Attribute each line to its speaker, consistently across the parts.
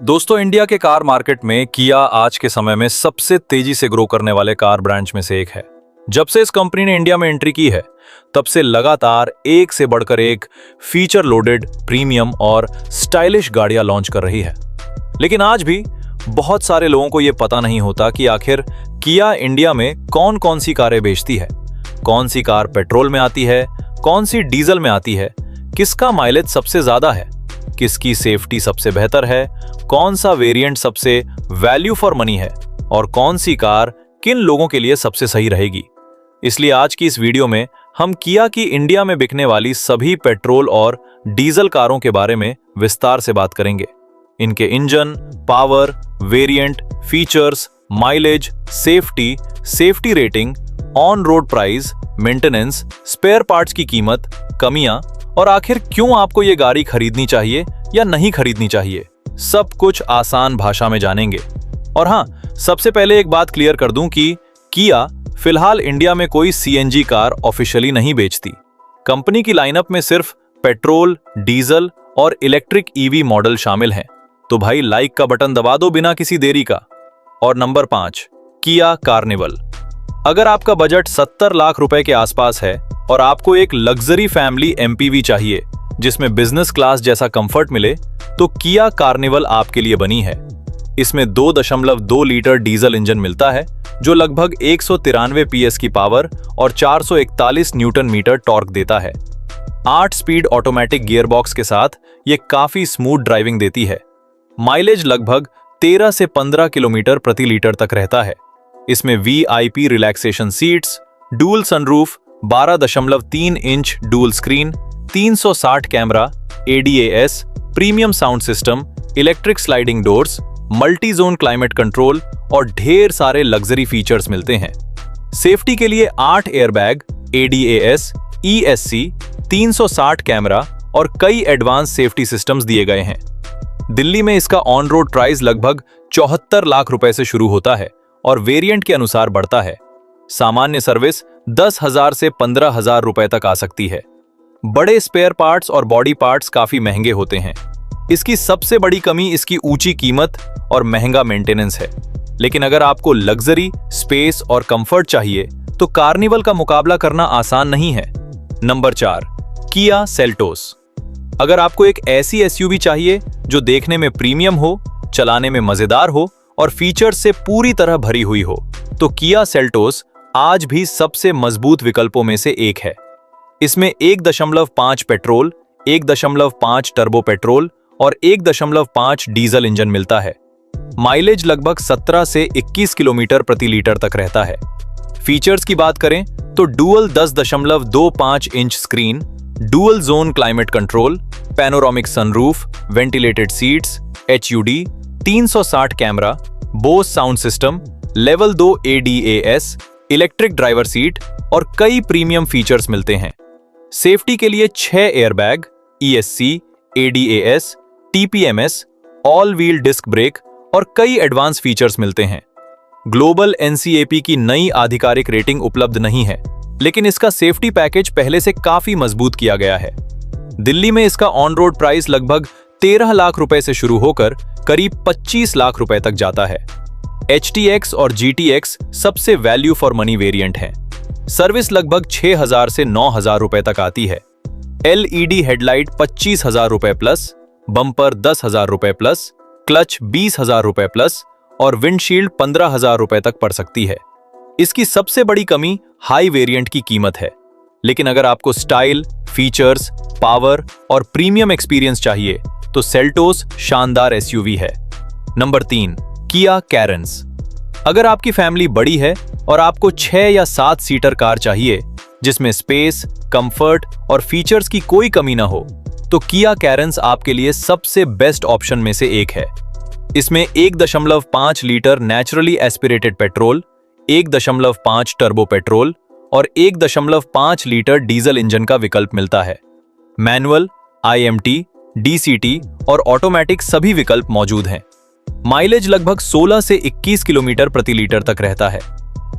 Speaker 1: दोस्तों, इंडिया के car market में किया आज के समय में सबसे तेजी से ग्रो करने वाले कार ब्रांड्स में से एक है। जब से इस कंपनी ने इंडिया में एंट्री की है, तब से लगातार एक से बढ़कर एक फीचर लोडेड, प्रीमियम और स्टाइलिश गाड़ियां लॉन्च कर रही है। लेकिन आज भी बहुत सारे लोगों को यह पता नहीं होता कि आखिर किया इंडिया में कौन कौन सी कारें बेचती है, कौन सी कार पेट्रोल में आती है, कौन सी डीजल में आती है, किसका माइलेज सबसे ज्यादा है, किसकी सेफ्टी सबसे बेहतर है, कौन सा वेरिएंट सबसे वैल्यू फॉर मनी है और कौन सी कार किन लोगों के लिए सबसे सही रहेगी। इसलिए आज की इस वीडियो में हम किया की इंडिया में बिकने वाली सभी पेट्रोल और डीजल कारों के बारे में विस्तार से बात करेंगे। इनके engine, power, variant, features, mileage, safety rating, on road price, maintenance, spare parts की कीमत, कमियां और आखिर क्यों आपको ये गाड़ी खरीदनी चाहिए या नहीं खरीदनी चाहिए, सब कुछ आसान भाषा में जानेंगे। और हाँ, सबसे पहले एक बात क्लियर कर दूं कि किया फिलहाल इंडिया में कोई सीएनजी कार ऑफिशियली नहीं बेचती। कंपनी की लाइनअप में सिर्फ पेट्रोल, डीजल और इलेक्ट्रिक ईवी मॉडल शामिल हैं। तो भाई लाइक का बटन दबा दो बिना किसी देरी का। और नंबर 5, किया कार्निवल। अगर आपका बजट 70 लाख रुपए के आसपास है और आपको एक लग्जरी फैमिली एमपीवी चाहिए जिसमें बिजनेस क्लास जैसा कंफर्ट मिले, तो किया कार्निवल आपके लिए बनी है। इसमें 2.2 लीटर डीजल इंजन मिलता है जो लगभग 193 पीएस की पावर और 441 न्यूटन मीटर टॉर्क देता है। 8 स्पीड ऑटोमेटिक गियरबॉक्स के साथ ये काफी स्मूथ ड्राइविंग देती है। माइलेज लगभग 13 से 15 किलोमीटर प्रति लीटर तक रहता है। इसमें VIP relaxation seats, dual sunroof, 12.3 inch dual screen, 360 camera, ADAS, premium sound system, electric sliding doors, multi zone climate control और ढेर सारे लग्जरी फीचर्स मिलते हैं। सेफ्टी के लिए 8 एयरबैग, एडीएएस, ईएससी, 360 कैमरा और कई एडवांस सेफ्टी सिस्टम्स दिए गए हैं। दिल्ली में इसका ऑन रोड प्राइस लगभग 74 लाख रुपए से शुरू होता है और वेरिएंट के अनुसार बढ़ता है। सामान्य सर्विस 10,000 से 15,000 रुपए तक आ सकती है। बड़े स्पेयर पार्ट्स और बॉडी पार्ट्स काफी महंगे होते हैं। इसकी सबसे बड़ी कमी इसकी ऊंची कीमत और महंगा मेंटेनेंस है। लेकिन अगर आपको लग्जरी, स्पेस और कंफर्ट चाहिए तो कार्निवल का मुकाबला करना आसान नहीं है। Number 4, Kia Seltos. अगर आपको एक ऐसी एसयूवी चाहिए जो देखने में प्रीमियम हो, चलाने में मजेदार हो और फीचर्स से पूरी तरह भरी हुई हो, तो किया सेल्टोस आज भी सबसे मजबूत विकल्पों में से एक है। इसमें 1.5 पेट्रोल, 1.5 टर्बो पेट्रोल और 1.5 डीजल इंजन मिलता है। माइलेज लगभग 17 से 21 किलोमीटर प्रति लीटर तक रहता है। फीचर्स की बात करें तो dual 10.25 inch screen, dual zone climate control, panoramic sunroof, ventilated seats, HUD, 360 camera, Bose sound system, level 2 ADAS, electric driver seat और कई प्रीमियम फीचर्स मिलते हैं। सेफ्टी के लिए 6 airbag, ESC, ADAS, TPMS, all wheel disc brake और कई advance features मिलते हैं। ग्लोबल एनसीएपी की नई आधिकारिक रेटिंग उपलब्ध नहीं है, लेकिन इसका सेफ्टी पैकेज पहले से काफी मजबूत किया गया है। दिल्ली में इसका ऑन रोड प्राइस लगभग 13 लाख रुपए से शुरू होकर करीब 25 लाख रुपए तक जाता है। HTX और GTX सबसे वैल्यू फॉर मनी वेरिएंट हैं। सर्विस लगभग 6,000 से 9,000 रुपए तक आती है। LED हेडलाइट 25,000 रुपए प्लस, बम्पर 10,000 रुपए प्लस, क्लच 20,000 रुपए प्लस और विंडशील्ड 15,000 रुपए तक पड़ सकती है। इसकी सबसे बड़ी कमी हाई वेरिएंट की कीमत है। लेकिन अगर आपको स्टाइल, फीचर्स, पावर और प्रीमियम एक्सपीरियंस चाहिए तो सेल्टोस शानदार एसयूवी है। नंबर 3, किया कैरेंस। अगर आपकी फैमिली बड़ी है और आपको 6 या 7 सीटर कार चाहिए जिसमें स्पेस, कंफर्ट और फीचर्स की कोई कमी ना हो, तो किया कैरेंस आपके लिए सबसे बेस्ट ऑप्शन में से एक है। इसमें 1.5 litre naturally aspirated petrol, 1.5 turbo petrol और 1.5 लीटर डीजल इंजन का विकल्प मिलता है। मैनुअल, आईएमटी, डीसीटी और ऑटोमेटिक सभी विकल्प मौजूद हैं। माइलेज लगभग 16 से 21 किलोमीटर प्रति लीटर तक रहता है।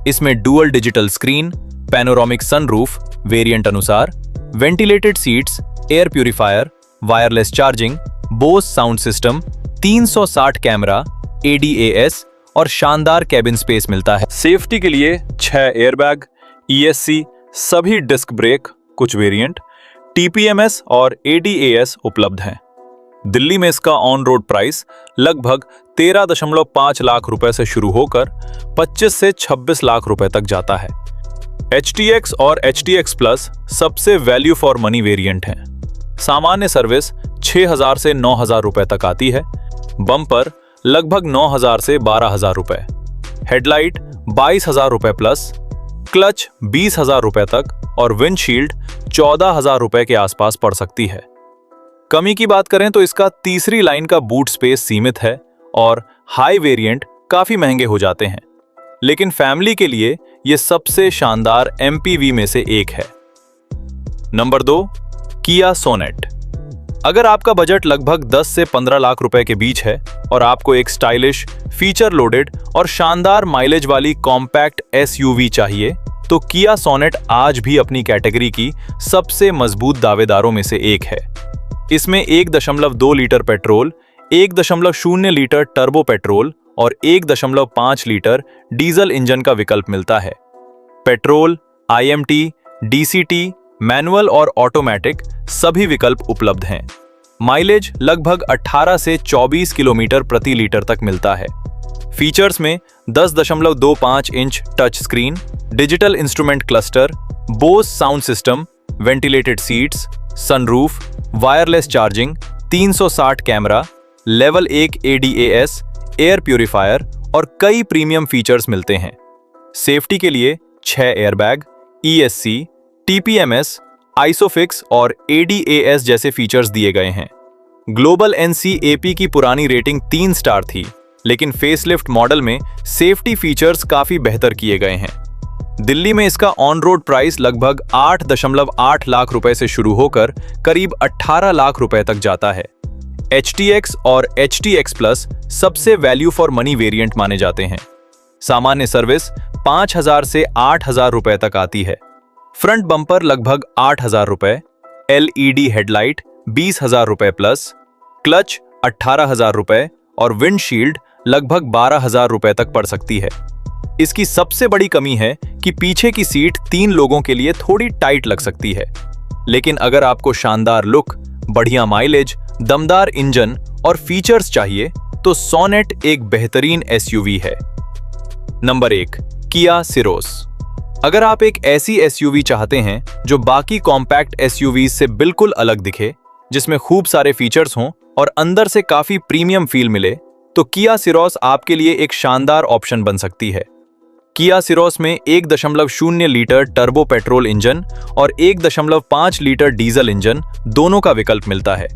Speaker 1: इसमें dual digital screen, panoramic sunroof variant अनुसार, ventilated seats, air purifier, wireless charging, Bose sound system, 360 camera, ADAS और शानदार कैबिन स्पेस मिलता है। सेफ्टी के लिए 6 एयरबैग, ESC, सभी डिस्क ब्रेक, कुछ वेरिएंट, TPMS और ADAS उपलब्ध हैं। दिल्ली में इसका ऑन रोड प्राइस लगभग 13.5 लाख रुपए से शुरू होकर 25 से 26 लाख रुपए तक जाता है। HTX और HTX प्लस सबसे वैल्यू फॉर मनी वेरिएंट हैं। सामान्य सर्विस 6,000 से 9,000 रुपए तक आती है। बम्पर लगभग 9,000 से 12,000 रुपए, हेडलाइट 22,000 रुपए प्लस, क्लच 20,000 रुपए तक और विंडशील्ड 14,000 रुपए के आसपास पड़ सकती है। कमी की बात करें तो इसका तीसरी लाइन का बूट स्पेस सीमित है और हाई वेरिएंट काफी महंगे हो जाते हैं, लेकिन फैमिली के लिए यह सबसे शानदार MPV में से एक है। नंबर 2, किया सोनेट। अगर आपका बजट लगभग 10 से 15 लाख रुपए के बीच है और आपको एक स्टाइलिश, फीचर लोडेड और शानदार माइलेज वाली कॉम्पैक्ट SUV चाहिए, तो किया सोनेट आज भी अपनी कैटेगरी की सबसे मजबूत दावेदारों में से एक है। इसमें 1.2 litre petrol, 1.0 litre turbo petrol और 1.5 लीटर डीजल इंजन का विकल्प मिलता है। पेट्रोल, IMT, DCT, मैनुअल और ऑटोमेटिक सभी विकल्प उपलब्ध हैं। माइलेज लगभग 18 से 24 किलोमीटर प्रति लीटर तक मिलता है। फीचर्स में 10.25 inch touch screen, digital instrument cluster, Bose sound system, ventilated seats, sunroof, wireless charging, 360 camera, level 1 ADAS, air purifier और कई प्रीमियम फीचर्स मिलते हैं। सेफ्टी के लिए 6 एयरबैग, ESC, TPMS, आइसोफिक्स और ADAS जैसे फीचर्स दिए गए हैं। ग्लोबल NCAP की पुरानी रेटिंग 3 स्टार थी, लेकिन फेसलिफ्ट मॉडल में सेफ्टी फीचर्स काफी बेहतर किए गए हैं। दिल्ली में इसका ऑन रोड प्राइस लगभग 8.8 लाख रुपए से शुरू होकर करीब 18 लाख रुपए तक जाता है। HTX और HTX प्लस सबसे वैल्यू फॉर मनी वेरिएंट माने जाते हैं। सामान्य सर्विस 5,000 से 8,000 रुपए तक आती है। फ्रंट बम्पर लगभग 8,000 रुपए, LED हेडलाइट 20,000 रुपए प्लस, क्लच 18,000 रुपए और विंडशील्ड लगभग 12,000 रुपए तक पड़ सकती है। इसकी सबसे बड़ी कमी है कि पीछे की सीट 3 लोगों के लिए थोड़ी टाइट लग सकती है, लेकिन अगर आपको शानदार लुक, बढ़िया माइलेज, दमदार इंजन और फीचर्स चाहिए तो सोनेट एक बेहतरीन SUV है। नंबर 1, किया सिरोस। अगर आप एक ऐसी SUV चाहते हैं जो बाकी कॉम्पैक्ट SUVs से बिल्कुल अलग दिखे, जिसमें खूब सारे फीचर्स हों और अंदर से काफी प्रीमियम फील मिले, तो किया सिरोस आपके लिए एक शानदार ऑप्शन बन सकती है। किया सिरोस में 1.0 लीटर टर्बो पेट्रोल इंजन और 1.5 लीटर डीजल इंजन दोनों का विकल्प मिलता है।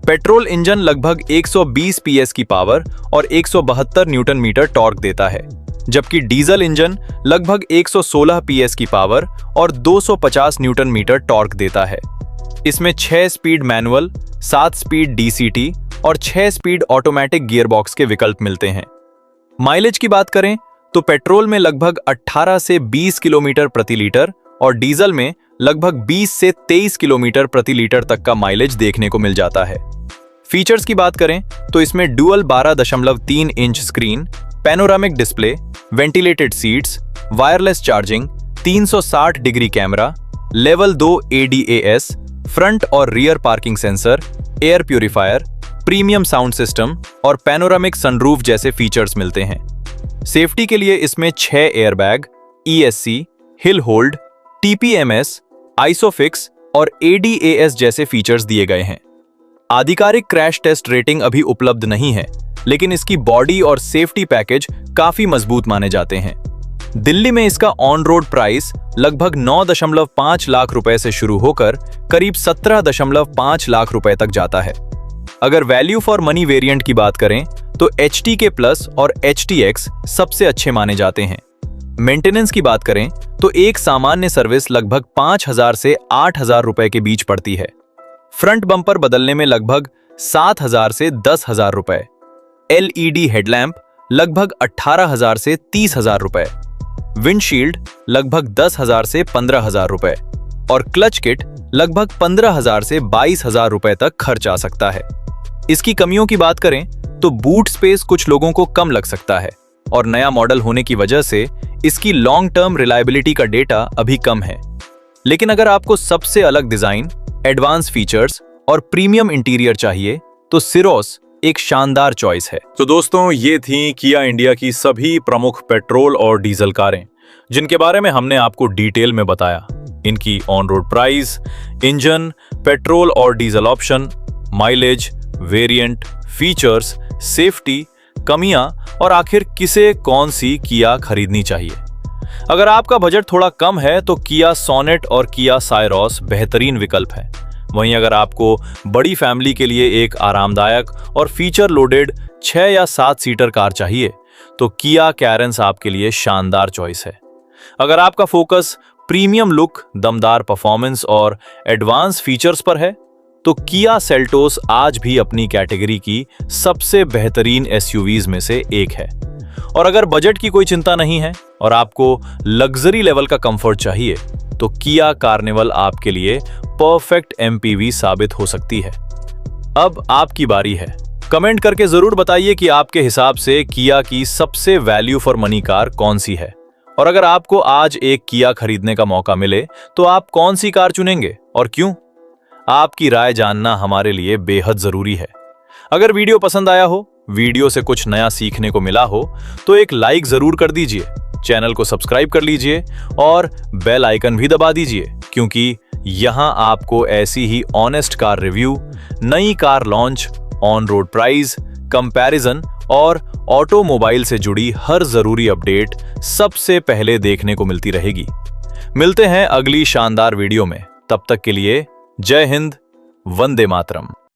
Speaker 1: पेट्रोल इंजन लगभग 120 PS की पावर और 172 न्यूटन मीटर टॉर्क देता है, जबकि डीजल इंजन लगभग 116 PS की पावर और 250 न्यूटन मीटर टॉर्क देता है। इसमें 6 स्पीड मैनुअल, 7 स्पीड DCT और 6 स्पीड ऑटोमेटिक गियरबॉक्स के विकल्प मिलते हैं। माइलेज की बात करें तो पेट्रोल में लगभग 18 से 20 किलोमीटर प्रति लीटर और डीजल में लगभग 20 से 23 किलोमीटर प्रति लीटर तक का माइलेज देखने को मिल जाता है। फीचर्स की बात करें तो इसमें dual 12.3 inch screen, panoramic display, ventilated seats, wireless charging, 360 degree camera, level 2 ADAS, front और rear parking sensor, air purifier, premium sound system और पैनोरामिक सनरूफ जैसे फीचर्स मिलते हैं। सेफ्टी के लिए इसमें 6 airbag, ESC, hill hold, TPMS, isofix और ADAS जैसे फीचर्स दिए गए हैं। आधिकारिक क्रैश टेस्ट रेटिंग अभी उपलब्ध नहीं है, लेकिन इसकी बॉडी और सेफ्टी पैकेज काफी मजबूत माने जाते हैं। दिल्ली में इसका ऑन रोड प्राइस लगभग 9.5 लाख रुपए से शुरू होकर करीब 17.5 लाख रुपए तक जाता है। अगर वैल्यू फॉर मनी वेरिएंट की बात करें तो HTK प्लस और HTX सबसे अच्छे माने जाते हैं। मेंटेनेंस की बात करें तो एक सामान्य सर्विस लगभग 5,000 से 8,000 रुपए के बीच पड़ती है। फ्रंट बम्पर बदलने में लगभग 7,000 से 10,000 रुपए, LED हेडलैम्प लगभग 18,000 से 30,000 रुपए, विंडशील्ड लगभग 10,000 से 15,000 रुपए और क्लच किट लगभग 15,000 से 22,000 रुपए तक खर्च आ सकता है। इसकी कमियों की बात करें तो बूट स्पेस कुछ लोगों को कम लग सकता है और नया मॉडल होने की वजह से इसकी लॉन्ग टर्म रिलायबिलिटी का डेटा अभी कम है। लेकिन अगर आपको सबसे अलग डिजाइन, एडवांस फीचर्स और प्रीमियम इंटीरियर चाहिए तो सिरोस एक शानदार चॉइस है। तो दोस्तों, ये थी किया इंडिया की सभी प्रमुख पेट्रोल और डीजल कारें जिनके बारे में हमने आपको डिटेल में बताया। इनकी on road price, engine, petrol और diesel option, mileage, variant, features, safety, कमियां और आखिर किसे कौन सी किया खरीदनी चाहिए। अगर आपका बजट थोड़ा कम है तो किया सोनेट और किया साइरोस बेहतरीन विकल्प है। वहीं अगर आपको बड़ी फैमिली के लिए एक आरामदायक और फीचर लोडेड 6 या 7 सीटर कार चाहिए तो किया कैरेंस आपके लिए शानदार चॉइस है। अगर आपका फोकस प्रीमियम लुक, दमदार परफॉर्मेंस और एडवांस फीचर्स पर है तो किया सेल्टोस आज भी अपनी कैटेगरी की सबसे बेहतरीन एसयूवीज में से एक है। और अगर बजट की कोई चिंता नहीं है और आपको लग्जरी लेवल का कंफर्ट चाहिए तो किया कार्निवल आपके लिए परफेक्ट एमपीवी साबित हो सकती है। अब आपकी बारी है। कमेंट करके जरूर बताइए कि आपके हिसाब से किया की सबसे वैल्यू फॉर मनी कार कौन सी है, और अगर आपको आज एक किया खरीदने का मौका मिले तो आप कौन सी कार चुनेंगे और क्यों? आपकी राय जानना हमारे लिए बेहद जरूरी है। अगर वीडियो पसंद आया हो, वीडियो से कुछ नया सीखने को मिला हो तो एक लाइक जरूर कर दीजिए, चैनल को सब्सक्राइब कर लीजिए और बेल आइकन भी दबा दीजिए, क्योंकि यहां आपको ऐसी ही ऑनेस्ट कार रिव्यू, नई car launch, on road price, comparison और ऑटोमोबाइल से जुड़ी हर जरूरी अपडेट सबसे पहले देखने को मिलती रहेगी। मिलते हैं अगली शानदार वीडियो में। तब तक के लिए जय हिंद, वंदे मातरम।